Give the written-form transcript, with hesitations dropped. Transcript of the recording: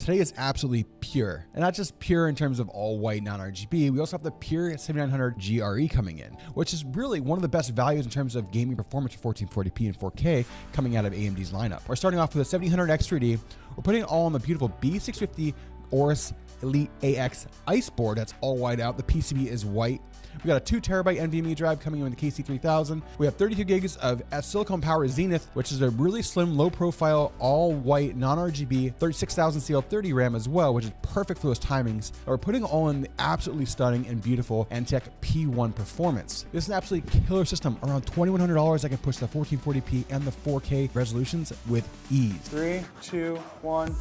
today is absolutely pure. And not just pure in terms of all white non-RGB, we also have the pure 7900 GRE coming in, which is really one of the best values in terms of gaming performance for 1440p and 4K coming out of AMD's lineup. We're starting off with a 7800 X3D. We're putting it all on the beautiful B650 AORUS Elite AX ice board. That's all white out. The PCB is white. We got a 2 terabyte NVMe drive coming in with the KC3000. We have 32 gigs of silicone power Zenith, which is a really slim, low profile, all white, non-RGB, 36,000 CL30 RAM as well, which is perfect for those timings. And we're putting all in the absolutely stunning and beautiful Antec P1 performance. This is an absolutely killer system. Around $2,100, I can push the 1440p and the 4K resolutions with ease. 3, 2, 1.